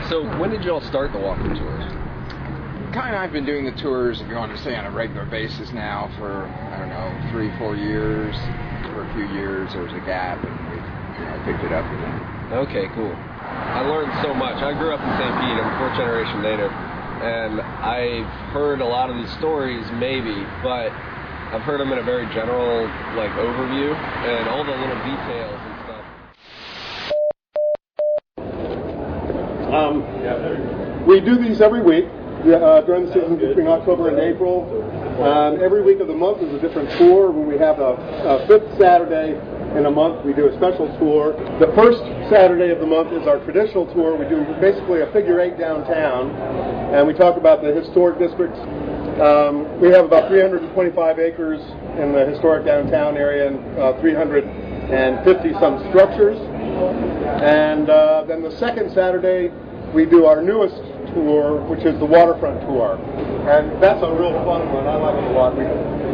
So when did you all start the walking tours? Kai and I have been doing the tours, if you want to say, on a regular basis now for, I don't know, 3-4 years. For a few years, there was a gap, and we picked it up again. Okay, cool. I learned so much. I grew up in St. Pete. I'm a fourth-generation native, and I've heard a lot of these stories, maybe, but I've heard them in a very general, overview, and all the little details and stuff. We do these every week during the season between October and April. Every week of the month is a different tour. When we have a fifth Saturday in a month, we do a special tour. The first Saturday of the month is our traditional tour. We do basically a figure eight downtown, and we talk about the historic districts. We have about 325 acres in the historic downtown area and 350 some structures. And then the second Saturday, we do our newest tour, which is the waterfront tour. And that's a real fun one. I like it a lot.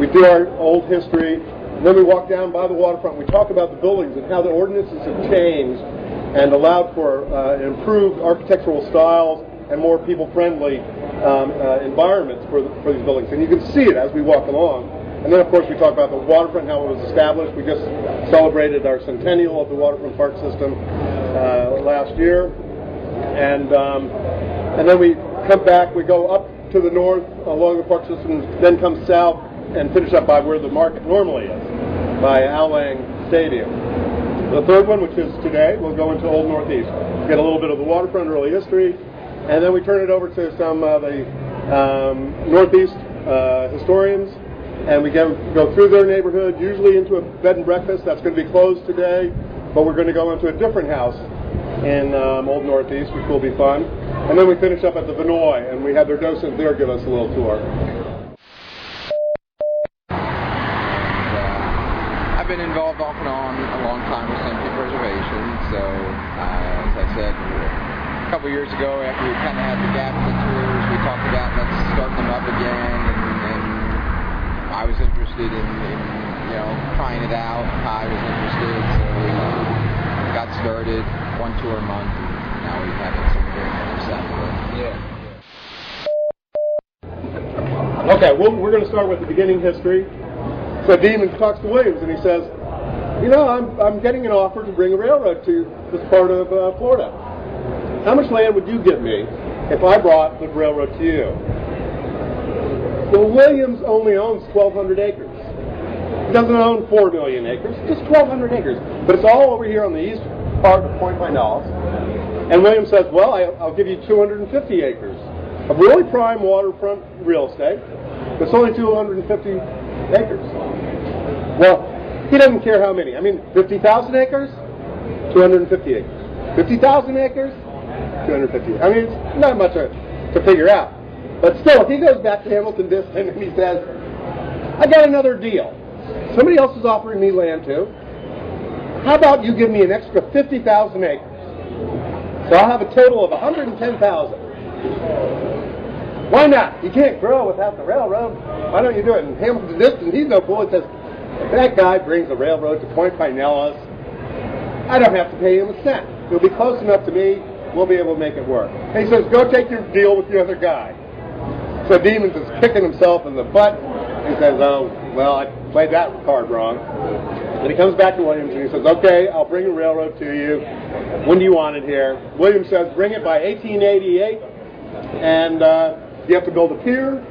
We do our old history, and then we walk down by the waterfront. We talk about the buildings and how the ordinances have changed and allowed for improved architectural styles and more people-friendly environments for these buildings. And you can see it as we walk along. And then, of course, we talk about the waterfront, how it was established. We just celebrated our centennial of the waterfront park system last year. And then we come back, we go up to the north along the park system, then come south and finish up by where the market normally is, by Alang Stadium. The third one, which is today, we'll go into Old Northeast, get a little bit of the waterfront early history, and then we turn it over to some of the Northeast historians, and we go through their neighborhood, usually into a bed and breakfast. That's going to be closed today, but we're going to go into a different house in Old Northeast, which will be fun. And then we finish up at the Vinoy, and we have their docent there give us a little tour. I've been involved off and on a long time with St. Pete Preservation, so as I said, a couple years ago, after we kind of had the gap in the tours, we talked about let's start them up again, and I was interested in trying it out. Kai was interested, so we got started, one tour a month, and now we have it somewhere on Saturday. Yeah. Okay, we're going to start with the beginning history. So Demons talks to Williams, and he says, I'm getting an offer to bring a railroad to this part of Florida. How much land would you give me if I brought the railroad to you? Well, Williams only owns 1,200 acres. He doesn't own 4 million acres, just 1,200 acres. But it's all over here on the east part of Point Pinellas. And Williams says, well, I'll give you 250 acres of really prime waterfront real estate. It's only 250 acres. Well, he doesn't care how many. 50,000 acres, 250 acres. 50,000 acres, 250. It's not much to figure out. But still, he goes back to Hamilton Diston and he says, I got another deal. Somebody else is offering me land too. How about you give me an extra 50,000 acres? So I'll have a total of 110,000. Why not? You can't grow without the railroad. Why don't you do it? And Hamilton Diston, he's no fool. He says, if that guy brings a railroad to Point Pinellas, I don't have to pay him a cent. He'll be close enough to me. We'll be able to make it work. And he says, go take your deal with the other guy. So Demons is kicking himself in the butt. He says, oh, well, I played that card wrong. And he comes back to Williams and he says, okay, I'll bring the railroad to you. When do you want it here? Williams says, bring it by 1888. And you have to build a pier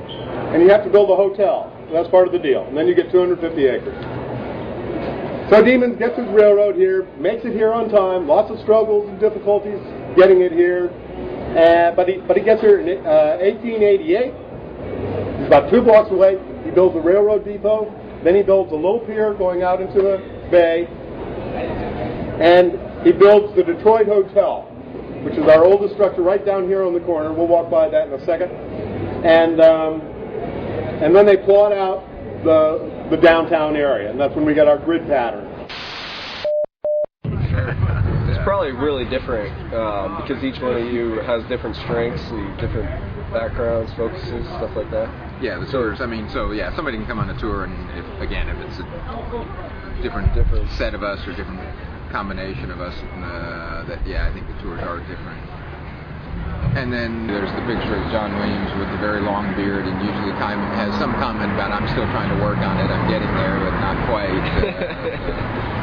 and you have to build a hotel. That's part of the deal. And then you get 250 acres. So Demons gets his railroad here, makes it here on time, lots of struggles and difficulties getting it here. But he gets here in 1888. He's about 2 blocks away. He builds a railroad depot. Then he builds a little pier going out into the bay. And he builds the Detroit Hotel, which is our oldest structure right down here on the corner. We'll walk by that in a second. And then they plot out the downtown area, and that's when we get our grid pattern. It's probably really different because each one of you has different strengths and different backgrounds, focuses, stuff like that. Yeah, the tours. Somebody can come on a tour, and if it's a different set of us or different combination of us, I think the tours are different. And then there's the picture of John Williams with the very long beard, and usually has some comment about, I'm still trying to work on it, I'm getting there, but not quite.